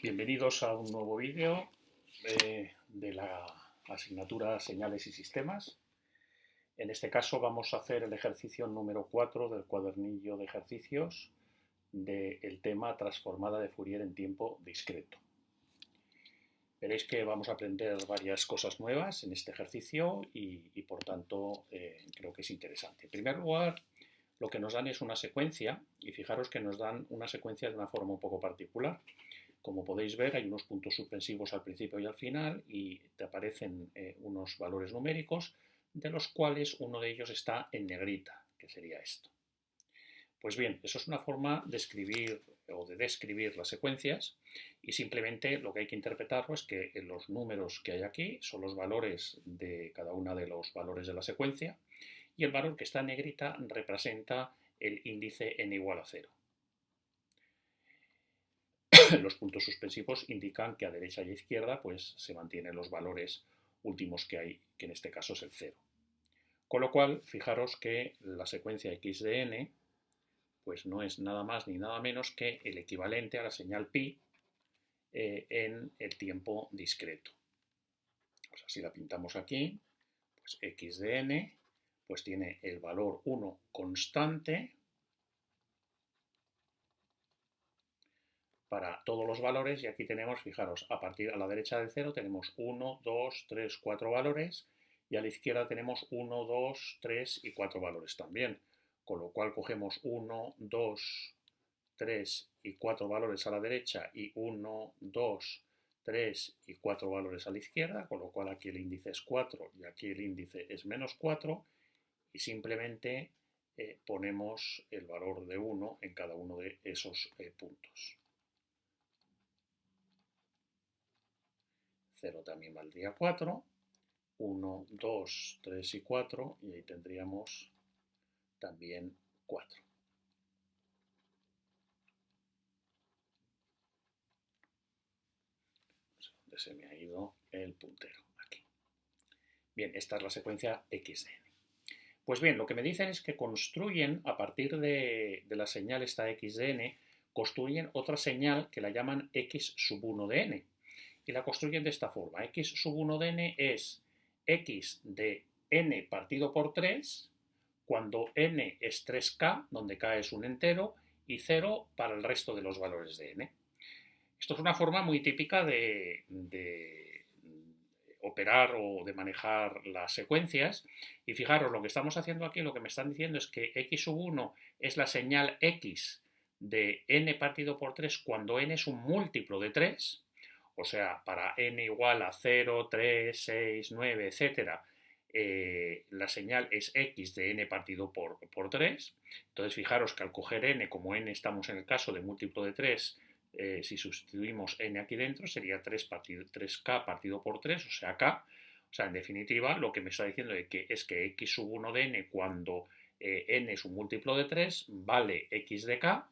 Bienvenidos a un nuevo vídeo de la asignatura Señales y Sistemas. En este caso vamos a hacer el ejercicio número 4 del cuadernillo de ejercicios del tema transformada de Fourier en tiempo discreto. Veréis que vamos a aprender varias cosas nuevas en este ejercicio y por tanto creo que es interesante. En primer lugar, lo que nos dan es una secuencia y fijaros que nos dan una secuencia de una forma un poco particular. Como podéis ver, hay unos puntos suspensivos al principio y al final y te aparecen unos valores numéricos, de los cuales uno de ellos está en negrita, que sería esto. Pues bien, eso es una forma de escribir o de describir las secuencias y simplemente lo que hay que interpretarlo es que los números que hay aquí son los valores de cada uno de los valores de la secuencia y el valor que está en negrita representa el índice n igual a 0. Los puntos suspensivos indican que a derecha y a izquierda pues, se mantienen los valores últimos que hay, que en este caso es el 0. Con lo cual, fijaros que la secuencia x de n pues no es nada más ni nada menos que el equivalente a la señal pi en el tiempo discreto. Pues si la pintamos aquí, pues x de n pues tiene el valor 1 constante para todos los valores y aquí tenemos, fijaros, a partir a la derecha del 0 tenemos 1, 2, 3, 4 valores y a la izquierda tenemos 1, 2, 3 y 4 valores también. Con lo cual cogemos 1, 2, 3 y 4 valores a la derecha y 1, 2, 3 y 4 valores a la izquierda, con lo cual aquí el índice es 4 y aquí el índice es menos 4 y simplemente ponemos el valor de 1 en cada uno de esos puntos. 0 también valdría 4, 1, 2, 3 y 4, y ahí tendríamos también 4. No sé dónde se me ha ido el puntero, aquí. Bien, esta es la secuencia x de n. Pues bien, lo que me dicen es que construyen, a partir de la señal esta x de n, construyen otra señal que la llaman x sub 1 de n. Y la construyen de esta forma. X sub 1 de n es x de n partido por 3 cuando n es 3k, donde k es un entero, y 0 para el resto de los valores de n. Esto es una forma muy típica de operar o de manejar las secuencias. Y fijaros, lo que estamos haciendo aquí, lo que me están diciendo es que x sub 1 es la señal x de n partido por 3 cuando n es un múltiplo de 3. O sea, para n igual a 0, 3, 6, 9, etc., la señal es x de n partido por 3. Entonces, fijaros que al coger n, como n estamos en el caso de múltiplo de 3, si sustituimos n aquí dentro, sería 3k partido por 3, o sea, k. O sea, en definitiva, lo que me está diciendo es que x sub 1 de n, cuando n es un múltiplo de 3, vale x de k,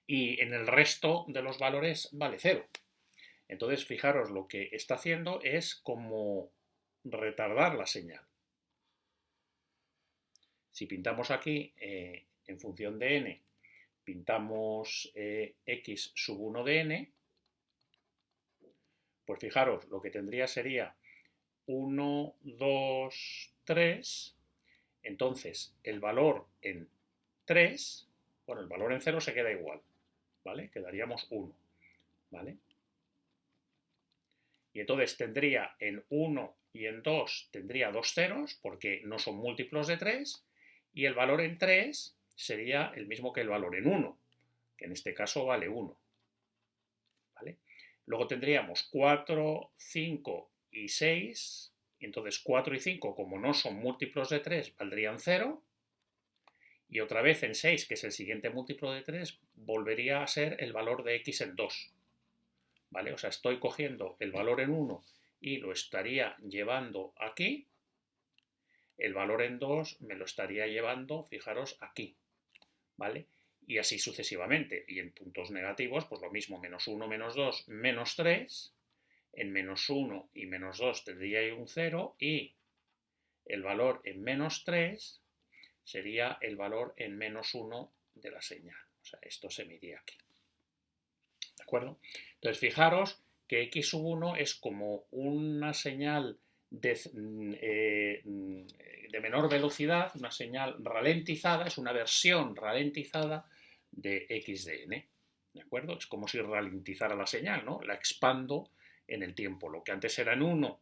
y en el resto de los valores vale 0. Entonces, fijaros, lo que está haciendo es como retardar la señal. Si pintamos aquí, en función de n, pintamos x sub 1 de n, pues fijaros, lo que tendría sería 1, 2, 3, entonces el valor en 3, bueno, el valor en 0 se queda igual, ¿vale? Quedaríamos 1, ¿vale? Y entonces tendría en 1 y en 2 tendría dos ceros, porque no son múltiplos de 3, y el valor en 3 sería el mismo que el valor en 1, que en este caso vale 1. ¿Vale? Luego tendríamos 4, 5 y 6, y entonces 4 y 5, como no son múltiplos de 3, valdrían 0, y otra vez en 6, que es el siguiente múltiplo de 3, volvería a ser el valor de x en 2. ¿Vale? O sea, estoy cogiendo el valor en 1 y lo estaría llevando aquí. El valor en 2 me lo estaría llevando, fijaros, aquí. ¿Vale? Y así sucesivamente. Y en puntos negativos, pues lo mismo, menos 1, menos 2, menos 3. En menos 1 y menos 2 tendría ahí un 0 y el valor en menos 3 sería el valor en menos 1 de la señal. O sea, esto se me iría aquí. ¿De acuerdo? Entonces, fijaros que x sub 1 es como una señal de menor velocidad, una señal ralentizada, es una versión ralentizada de x de n. ¿De acuerdo? Es como si ralentizara la señal, ¿no? La expando en el tiempo. Lo que antes era en 1,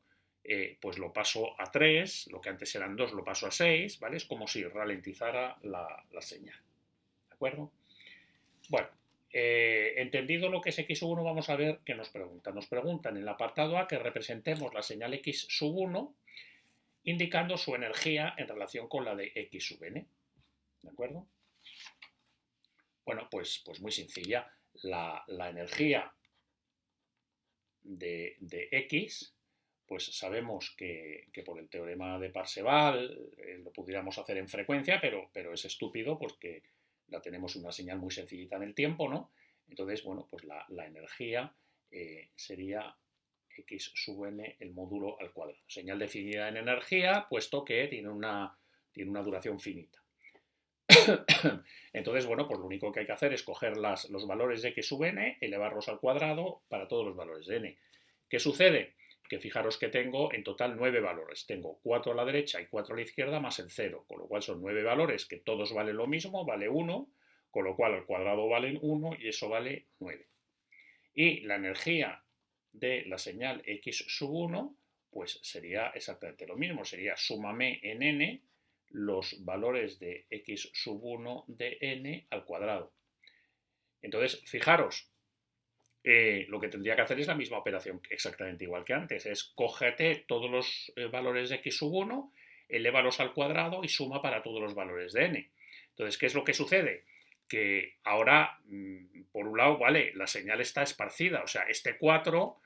pues lo paso a 3, lo que antes eran 2 lo paso a 6, ¿vale? Es como si ralentizara la señal. ¿De acuerdo? Bueno, entendido lo que es x sub 1, vamos a ver qué nos preguntan. Nos preguntan en el apartado A que representemos la señal x sub 1 indicando su energía en relación con la de x sub n. ¿De acuerdo? Bueno, pues muy sencilla. La energía de x, pues sabemos que por el teorema de Parseval lo pudiéramos hacer en frecuencia, pero es estúpido porque la tenemos una señal muy sencillita en el tiempo, ¿no? Entonces, bueno, pues la energía sería x sub n el módulo al cuadrado. Señal definida en energía, puesto que tiene una duración finita. Entonces, bueno, pues lo único que hay que hacer es coger los valores de x sub n, elevarlos al cuadrado para todos los valores de n. ¿Qué sucede? Que fijaros que tengo en total 9 valores. Tengo 4 a la derecha y 4 a la izquierda más el 0, con lo cual son 9 valores que todos valen lo mismo, vale 1, con lo cual al cuadrado valen 1 y eso vale 9. Y la energía de la señal x sub 1, pues sería exactamente lo mismo, sería súmame en n los valores de x sub 1 de n al cuadrado. Entonces, fijaros, lo que tendría que hacer es la misma operación exactamente igual que antes, es cógete todos los valores de x sub 1, elévalos al cuadrado y suma para todos los valores de n. Entonces, ¿qué es lo que sucede? Que ahora, por un lado, vale, la señal está esparcida, o sea, este 4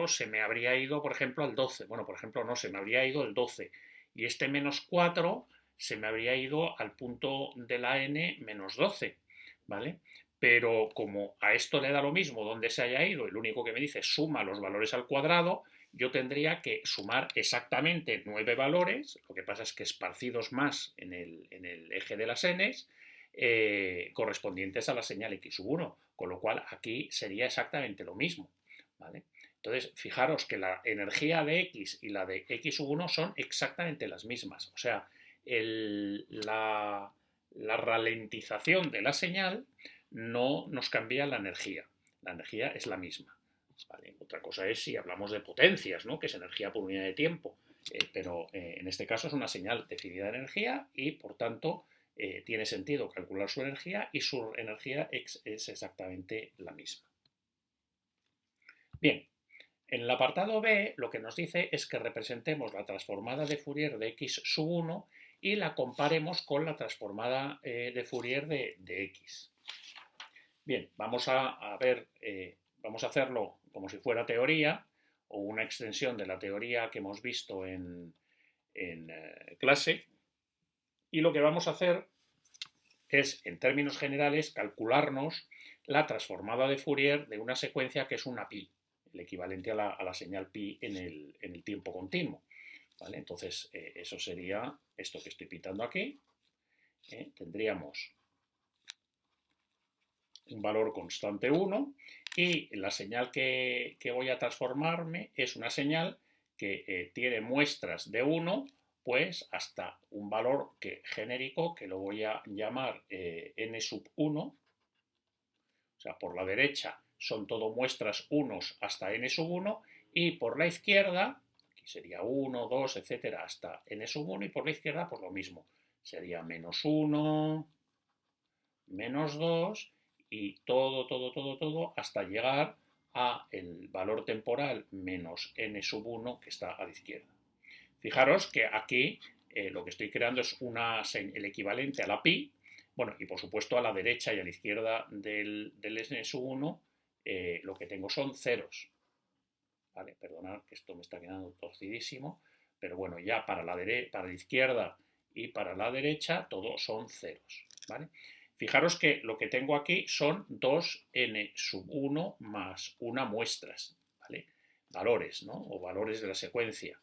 se me habría ido, por ejemplo, al 12. Bueno, por ejemplo, no, se me habría ido el 12. Y este menos 4 se me habría ido al punto de la n menos 12, ¿vale? Pero como a esto le da lo mismo donde se haya ido, el único que me dice suma los valores al cuadrado, yo tendría que sumar exactamente 9 valores, lo que pasa es que esparcidos más en el eje de las n's, correspondientes a la señal x sub 1, con lo cual aquí sería exactamente lo mismo, ¿vale? Entonces, fijaros que la energía de x y la de x sub 1 son exactamente las mismas, o sea, la ralentización de la señal no nos cambia la energía es la misma. ¿Vale? Otra cosa es si hablamos de potencias, ¿no? Que es energía por unidad de tiempo, pero en este caso es una señal definida de energía y por tanto tiene sentido calcular su energía y su energía es exactamente la misma. Bien, en el apartado B lo que nos dice es que representemos la transformada de Fourier de x sub 1 y la comparemos con la transformada de Fourier de x. Bien, vamos a ver, vamos a hacerlo como si fuera teoría o una extensión de la teoría que hemos visto en clase. Y lo que vamos a hacer es, en términos generales, calcularnos la transformada de Fourier de una secuencia que es una pi, el equivalente a la señal pi en el tiempo continuo. ¿Vale? Entonces, eso sería esto que estoy pintando aquí. Tendríamos un valor constante 1 y la señal que voy a transformarme es una señal que tiene muestras de 1 pues hasta un valor genérico que lo voy a llamar n sub 1, o sea, por la derecha son todo muestras 1 hasta n sub 1 y por la izquierda, aquí sería 1, 2, etcétera, hasta n sub 1 y por la izquierda pues lo mismo, sería menos 1, menos 2 y todo hasta llegar a el valor temporal menos n sub 1 que está a la izquierda. Fijaros que aquí lo que estoy creando es el equivalente a la pi, bueno, y por supuesto a la derecha y a la izquierda del n sub 1 lo que tengo son ceros. Vale, perdonad que esto me está quedando torcidísimo, pero bueno, ya para la izquierda y para la derecha todos son ceros, ¿vale? Fijaros que lo que tengo aquí son 2n sub 1 más 1 muestras, ¿vale? Valores, ¿no? O valores de la secuencia.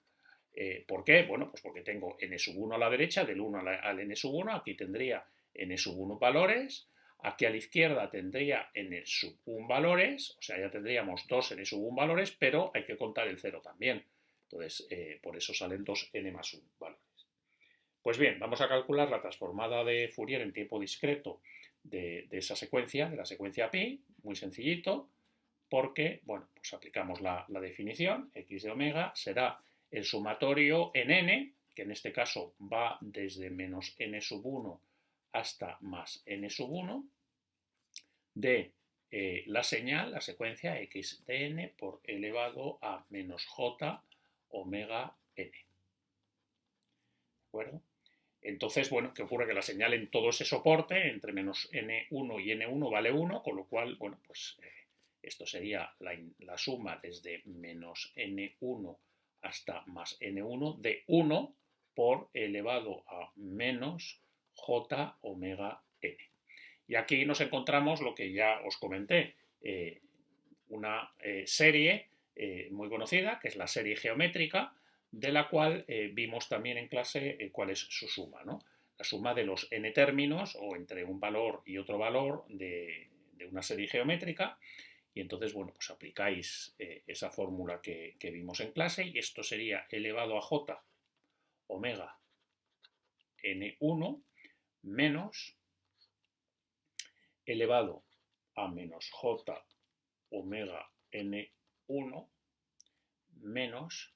¿Por qué? Bueno, pues porque tengo n sub 1 a la derecha, del 1 al n sub 1, aquí tendría n sub 1 valores, Aquí a la izquierda tendría n sub 1 valores, o sea, ya tendríamos 2n sub 1 valores, pero hay que contar el 0 también. Entonces, por eso salen 2n más 1 valores. Pues bien, vamos a calcular la transformada de Fourier en tiempo discreto de esa secuencia, de la secuencia pi, muy sencillito, porque, bueno, pues aplicamos la definición, x de omega será el sumatorio en n, que en este caso va desde menos n sub 1 hasta más n sub 1, de la señal, la secuencia x de n por elevado a menos j omega n. ¿De acuerdo? Entonces, bueno, ¿qué ocurre? Que la señal en todo ese soporte, entre menos n1 y n1 vale 1, con lo cual, bueno, pues esto sería la suma desde menos n1 hasta más n1 de 1 por elevado a menos j omega n. Y aquí nos encontramos lo que ya os comenté, una serie muy conocida, que es la serie geométrica, de la cual vimos también en clase cuál es su suma, ¿no? La suma de los n términos, o entre un valor y otro valor de una serie geométrica. Y entonces, bueno, pues aplicáis esa fórmula que vimos en clase, y esto sería elevado a j omega n1 menos elevado a menos j omega n1 menos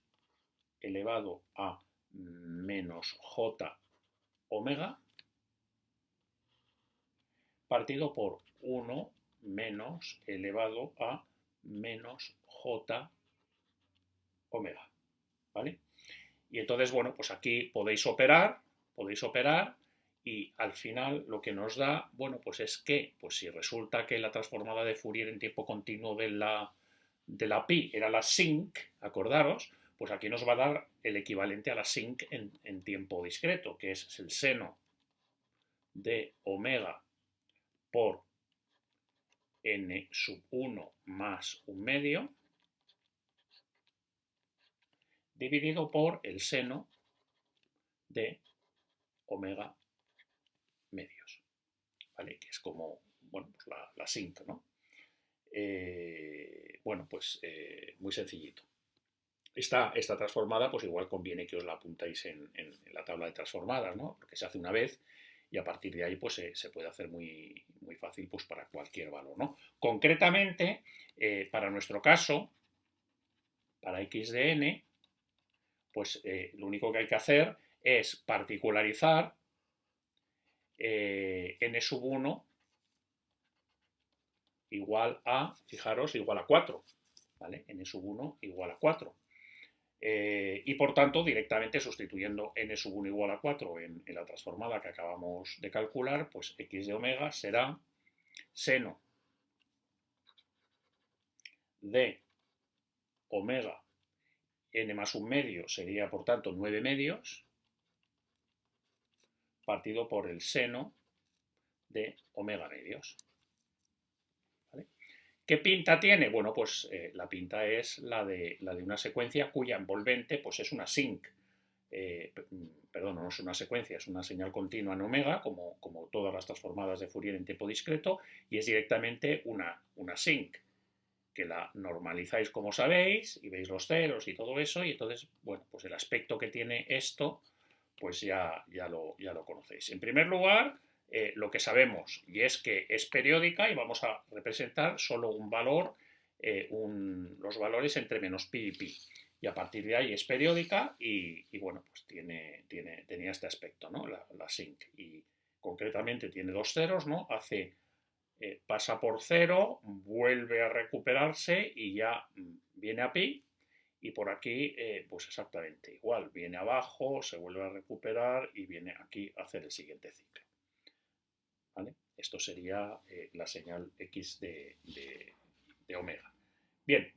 elevado a menos j omega partido por 1 menos elevado a menos j omega, ¿vale? Y entonces, bueno, pues aquí podéis operar y al final lo que nos da, bueno, pues es que, pues si resulta que la transformada de Fourier en tiempo continuo de la pi era la sinc, acordaros, pues aquí nos va a dar el equivalente a la sinc en tiempo discreto, que es el seno de omega por n sub 1 más un medio dividido por el seno de omega medios, ¿vale? Que es como, bueno, pues la sinc, ¿no? Bueno, pues muy sencillito. Esta transformada, pues igual conviene que os la apuntáis en la tabla de transformadas, ¿no? Porque se hace una vez y a partir de ahí pues se puede hacer muy, muy fácil pues para cualquier valor, ¿no? Concretamente, para nuestro caso, para x de n, pues lo único que hay que hacer es particularizar n sub 1 igual a, fijaros, igual a 4, ¿vale? N sub 1 igual a 4. Y por tanto, directamente sustituyendo n sub 1 igual a 4 en la transformada que acabamos de calcular, pues x de omega será seno de omega n más un medio, sería por tanto 9 medios, partido por el seno de omega medios. ¿Vale? ¿Qué pinta tiene? Bueno, pues la pinta es la de una secuencia cuya envolvente pues es una sinc. Perdón, no es una secuencia, es una señal continua en omega, como todas las transformadas de Fourier en tiempo discreto, y es directamente una sinc, que la normalizáis como sabéis, y veis los ceros y todo eso, y entonces, bueno, pues el aspecto que tiene esto, pues ya lo conocéis. En primer lugar, lo que sabemos, y es que es periódica, y vamos a representar solo un valor, los valores entre menos pi y pi. Y a partir de ahí es periódica y bueno, pues tenía este aspecto, ¿no? La sinc. Y concretamente tiene dos ceros, ¿no? Pasa por 0, vuelve a recuperarse y ya viene a pi. Y por aquí, pues exactamente igual. Viene abajo, se vuelve a recuperar y viene aquí a hacer el siguiente ciclo. ¿Vale? Esto sería la señal x de omega. Bien.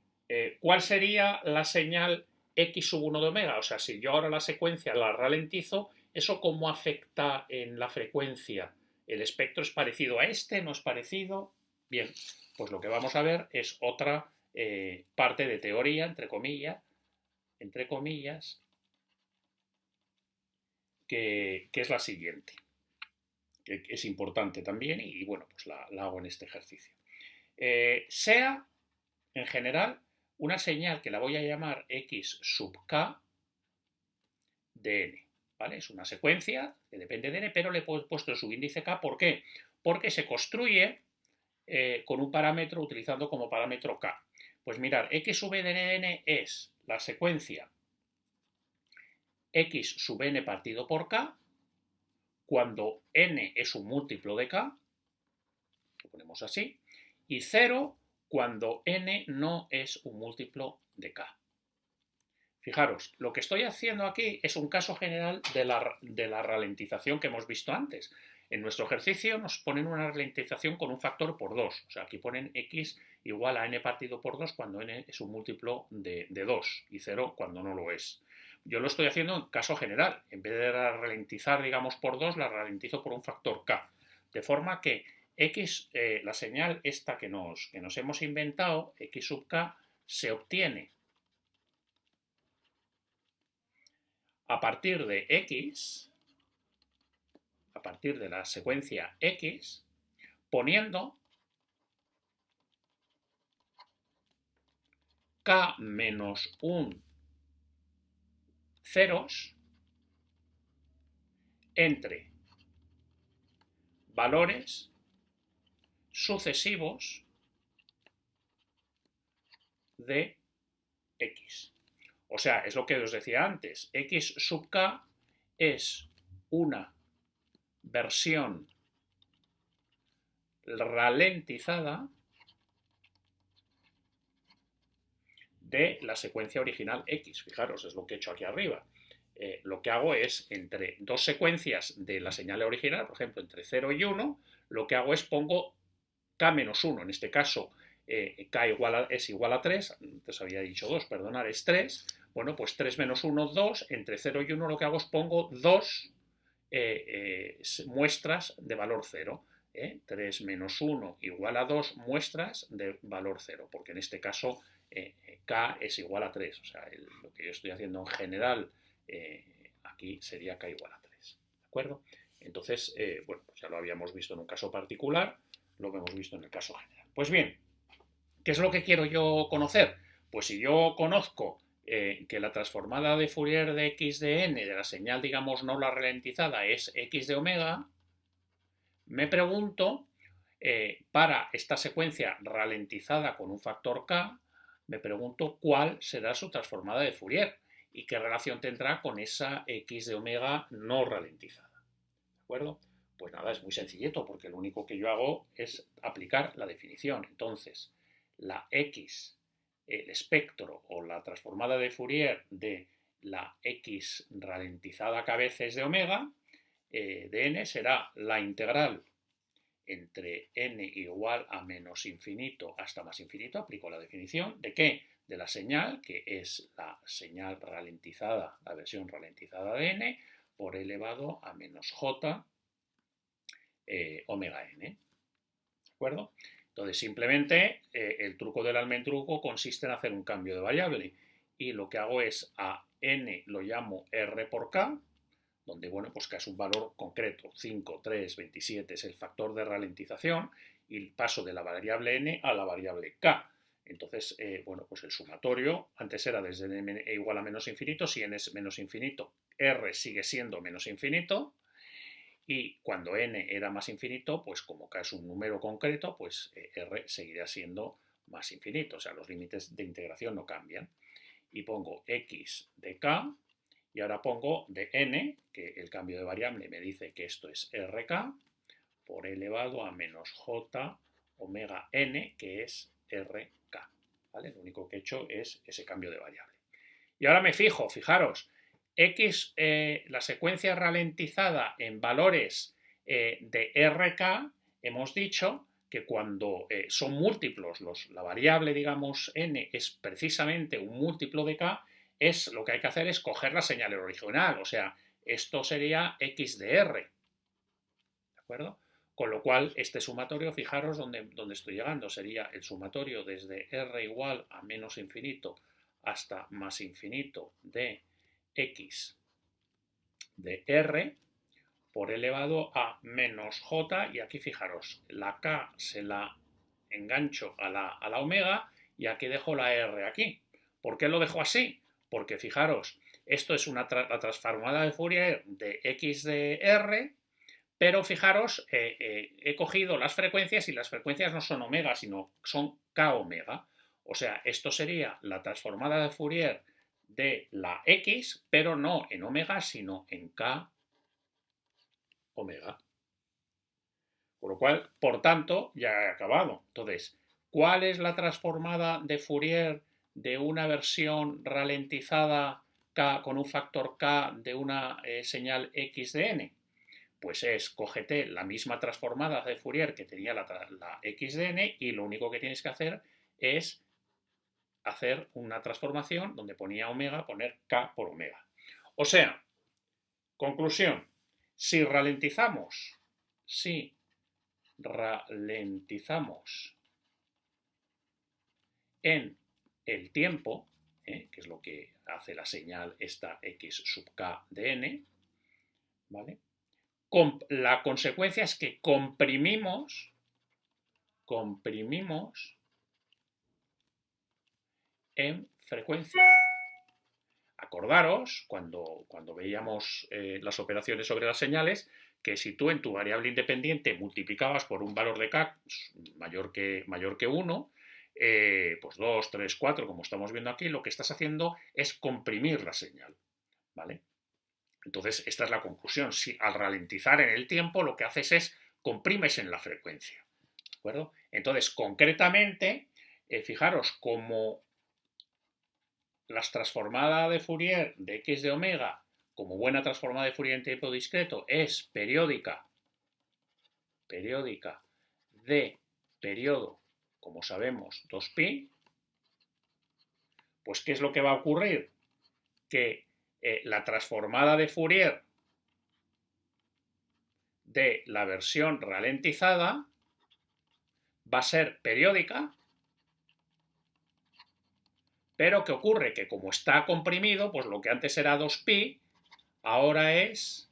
¿Cuál sería la señal x sub 1 de omega? O sea, si yo ahora la secuencia la ralentizo, ¿eso cómo afecta en la frecuencia? ¿El espectro es parecido a este? ¿No es parecido? Bien, pues lo que vamos a ver es otra parte de teoría, entre comillas, que es la siguiente. que es importante también y bueno, pues la hago en este ejercicio. Sea, en general, una señal que la voy a llamar x sub k de n, ¿vale? Es una secuencia que depende de n, pero le he puesto el subíndice k. ¿Por qué? Porque se construye con un parámetro utilizando como parámetro k. Pues mirar, x sub n de n es la secuencia x sub n partido por k, cuando n es un múltiplo de k, lo ponemos así, y 0 cuando n no es un múltiplo de k. Fijaros, lo que estoy haciendo aquí es un caso general de la ralentización que hemos visto antes. En nuestro ejercicio nos ponen una ralentización con un factor por 2. O sea, aquí ponen x igual a n partido por 2 cuando n es un múltiplo de 2 y 0 cuando no lo es. Yo lo estoy haciendo en caso general. En vez de ralentizar, digamos, por 2, la ralentizo por un factor k. De forma que x, la señal esta que nos hemos inventado, x sub k, se obtiene a partir de x, a partir de la secuencia x, poniendo k menos 1 ceros entre valores sucesivos de x. O sea, es lo que os decía antes, x sub k es una versión ralentizada de la secuencia original x. Fijaros, es lo que he hecho aquí arriba. Lo que hago es, entre dos secuencias de la señal original, por ejemplo, entre 0 y 1, lo que hago es pongo k menos 1. En este caso, k es igual a 3, antes había dicho 2, perdonad, es 3. Bueno, pues 3 menos 1, 2. Entre 0 y 1 lo que hago es pongo 2 muestras de valor 0. 3 menos 1 igual a 2 muestras de valor 0, porque en este caso k es igual a 3. O sea, lo que yo estoy haciendo en general aquí sería k igual a 3. ¿De acuerdo? Entonces, bueno, pues ya lo habíamos visto en un caso particular, lo hemos visto en el caso general. Pues bien, ¿qué es lo que quiero yo conocer? Pues si yo conozco que la transformada de Fourier de x de n, de la señal, digamos, no la ralentizada, es x de omega, me pregunto, para esta secuencia ralentizada con un factor k, me pregunto cuál será su transformada de Fourier y qué relación tendrá con esa x de omega no ralentizada. ¿De acuerdo? Pues nada, es muy sencillito, porque lo único que yo hago es aplicar la definición. Entonces, la x, el espectro o la transformada de Fourier de la x ralentizada k veces de omega, de n, será la integral entre n igual a menos infinito hasta más infinito, aplico la definición, ¿de qué? De la señal, que es la señal ralentizada, la versión ralentizada de n, por elevado a menos j omega n. ¿De acuerdo? Entonces, simplemente el truco del almendruco consiste en hacer un cambio de variable. Y lo que hago es a n lo llamo r por k, donde, bueno, pues k es un valor concreto, 5, 3, 27 es el factor de ralentización, y paso de la variable n a la variable k. Entonces, bueno, pues el sumatorio, antes era desde n igual a menos infinito, si n es menos infinito, r sigue siendo menos infinito, y cuando n era más infinito, pues como k es un número concreto, pues r seguirá siendo más infinito, o sea, los límites de integración no cambian. Y pongo x de k, y ahora pongo de n, que el cambio de variable me dice que esto es rk, por elevado a menos j omega n, que es rk. ¿Vale? Lo único que he hecho es ese cambio de variable. Y ahora me fijo, fijaros, x, la secuencia ralentizada en valores de rk, hemos dicho que cuando son múltiplos, la variable, digamos, n es precisamente un múltiplo de k, lo que hay que hacer es coger la señal original, o sea, esto sería x de r, ¿de acuerdo? Con lo cual, este sumatorio, fijaros dónde estoy llegando, sería el sumatorio desde r igual a menos infinito hasta más infinito de x de r por elevado a menos j, y aquí fijaros, la k se la engancho a la omega y aquí dejo la r aquí. ¿Por qué lo dejo así? Porque fijaros, esto es la transformada de Fourier de x de r, pero fijaros, he cogido las frecuencias y las frecuencias no son omega, sino son k omega. O sea, esto sería la transformada de Fourier de la x, pero no en omega, sino en k omega. Por lo cual, por tanto, ya he acabado. Entonces, ¿cuál es la transformada de Fourier de una versión ralentizada k con un factor k de una señal x de n? Pues es, cógete la misma transformada de Fourier que tenía la x de n y lo único que tienes que hacer es hacer una transformación donde ponía omega, poner k por omega. O sea, conclusión, si ralentizamos en el tiempo, que es lo que hace la señal esta x sub k de n, ¿vale? La consecuencia es que comprimimos en frecuencia. Acordaros, cuando veíamos las operaciones sobre las señales, que si tú en tu variable independiente multiplicabas por un valor de k mayor que 1, pues 2, 3, 4, como estamos viendo aquí, lo que estás haciendo es comprimir la señal, ¿vale? Entonces, esta es la conclusión. Si al ralentizar en el tiempo, lo que haces es comprimes en la frecuencia, ¿de acuerdo? Entonces, concretamente, fijaros, como las transformadas de Fourier de x de omega, como buena transformada de Fourier en tiempo discreto, es periódica de periodo, como sabemos, 2pi, pues ¿qué es lo que va a ocurrir? Que la transformada de Fourier de la versión ralentizada va a ser periódica, pero ¿qué ocurre? Que como está comprimido, pues lo que antes era 2pi, ahora es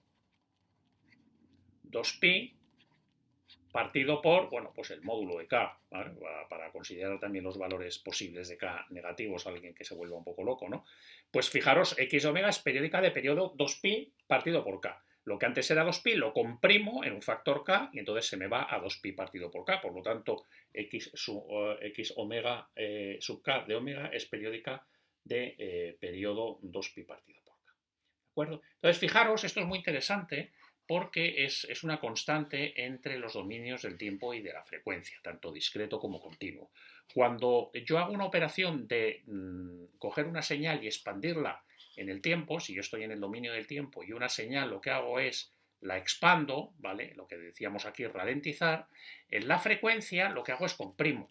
2pi partido por, bueno, pues el módulo de k, ¿vale? Para considerar también los valores posibles de k negativos a alguien que se vuelva un poco loco, ¿no? Pues fijaros, x omega es periódica de periodo 2pi partido por k. Lo que antes era 2pi lo comprimo en un factor k y entonces se me va a 2pi partido por k. Por lo tanto, x omega sub k de omega es periódica de periodo 2pi partido por k. ¿De acuerdo? Entonces, fijaros, esto es muy interesante porque es una constante entre los dominios del tiempo y de la frecuencia, tanto discreto como continuo. Cuando yo hago una operación de coger una señal y expandirla en el tiempo, si yo estoy en el dominio del tiempo y una señal lo que hago es la expando, ¿vale? Lo que decíamos aquí, ralentizar, en la frecuencia lo que hago es comprimo,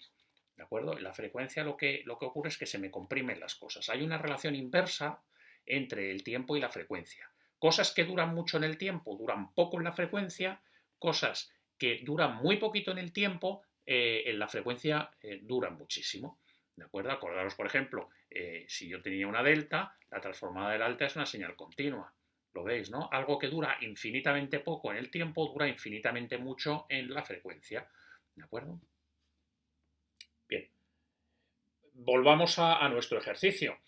¿de acuerdo? En la frecuencia lo que ocurre es que se me comprimen las cosas. Hay una relación inversa entre el tiempo y la frecuencia. Cosas que duran mucho en el tiempo duran poco en la frecuencia, cosas que duran muy poquito en el tiempo, en la frecuencia duran muchísimo. ¿De acuerdo? Acordaros, por ejemplo, si yo tenía una delta, la transformada del alta es una señal continua. Lo veis, ¿no? Algo que dura infinitamente poco en el tiempo, dura infinitamente mucho en la frecuencia. ¿De acuerdo? Bien. Volvamos a nuestro ejercicio.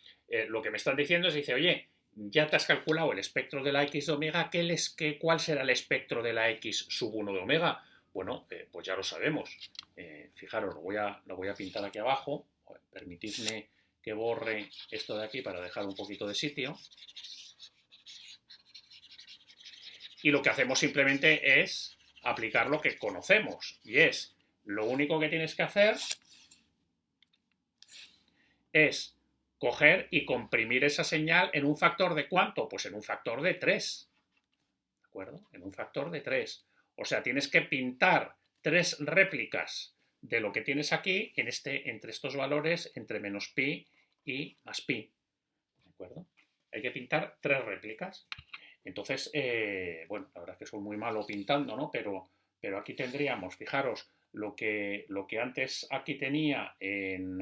Lo que me están diciendo es, dice, oye, ya te has calculado el espectro de la x de omega, ¿cuál será el espectro de la x sub 1 de omega? Bueno, pues ya lo sabemos. Fijaros, lo voy a pintar aquí abajo. Permitidme que borre esto de aquí para dejar un poquito de sitio. Y lo que hacemos simplemente es aplicar lo que conocemos. Y es, lo único que tienes que hacer es coger y comprimir esa señal en un factor de ¿cuánto? Pues en un factor de 3. ¿De acuerdo? En un factor de 3. O sea, tienes que pintar 3 réplicas de lo que tienes aquí entre estos valores, entre menos pi y más pi. ¿De acuerdo? Hay que pintar 3 réplicas. Entonces, bueno, la verdad es que soy muy malo pintando, ¿no? Pero aquí tendríamos, fijaros, lo que antes aquí tenía en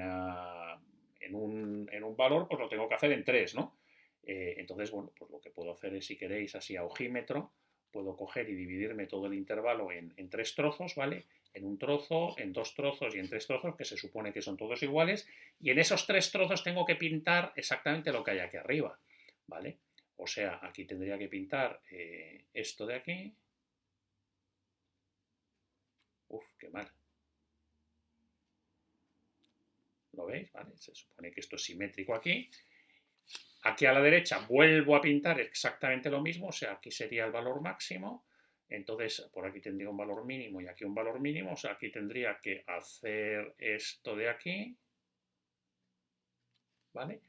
un valor, pues lo tengo que hacer en 3, ¿no? Entonces, bueno, pues lo que puedo hacer es, si queréis, así a ojímetro, puedo coger y dividirme todo el intervalo en 3 trozos, ¿vale? En un trozo, en 2 trozos y en 3 trozos, que se supone que son todos iguales, y en esos 3 trozos tengo que pintar exactamente lo que hay aquí arriba, ¿vale? O sea, aquí tendría que pintar esto de aquí. Uf, qué mal. ¿Lo veis? ¿Vale? Se supone que esto es simétrico aquí. Aquí a la derecha vuelvo a pintar exactamente lo mismo, o sea, aquí sería el valor máximo. Entonces, por aquí tendría un valor mínimo y aquí un valor mínimo, o sea, aquí tendría que hacer esto de aquí, ¿vale?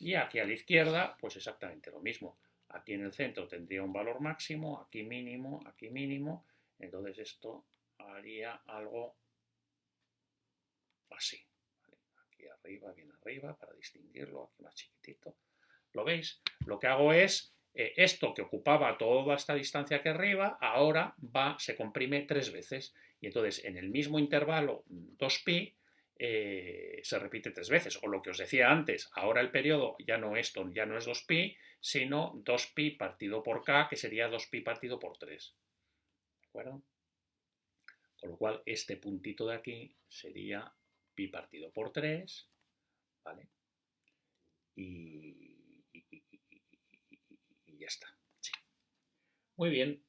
Y aquí a la izquierda, pues exactamente lo mismo. Aquí en el centro tendría un valor máximo, aquí mínimo, entonces esto haría algo así. ¿Vale? Aquí arriba, bien arriba, para distinguirlo, aquí más chiquitito. ¿Lo veis? Lo que hago es, esto que ocupaba toda esta distancia aquí arriba, ahora se comprime 3 veces. Y entonces en el mismo intervalo 2pi se repite 3 veces. O lo que os decía antes, ahora el periodo ya no es 2pi, sino 2pi partido por k, que sería 2pi partido por 3. ¿De acuerdo? Con lo cual este puntito de aquí sería pi partido por 3, ¿vale? Y ya está. Sí. Muy bien,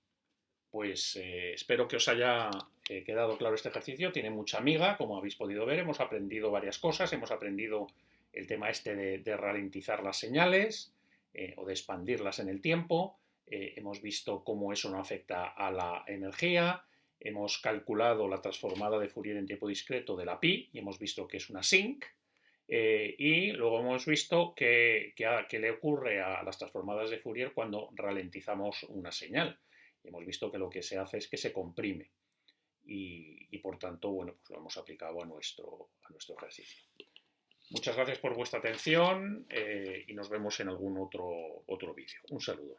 pues espero que os haya quedado claro este ejercicio. Tiene mucha miga, como habéis podido ver. Hemos aprendido varias cosas. Hemos aprendido el tema este de ralentizar las señales o de expandirlas en el tiempo. Hemos visto cómo eso no afecta a la energía. Hemos calculado la transformada de Fourier en tiempo discreto de la pi y hemos visto que es una sinc. Y luego hemos visto que le ocurre a las transformadas de Fourier cuando ralentizamos una señal. Y hemos visto que lo que se hace es que se comprime. Y por tanto, bueno, pues lo hemos aplicado a nuestro ejercicio. Muchas gracias por vuestra atención y nos vemos en algún otro vídeo. Un saludo.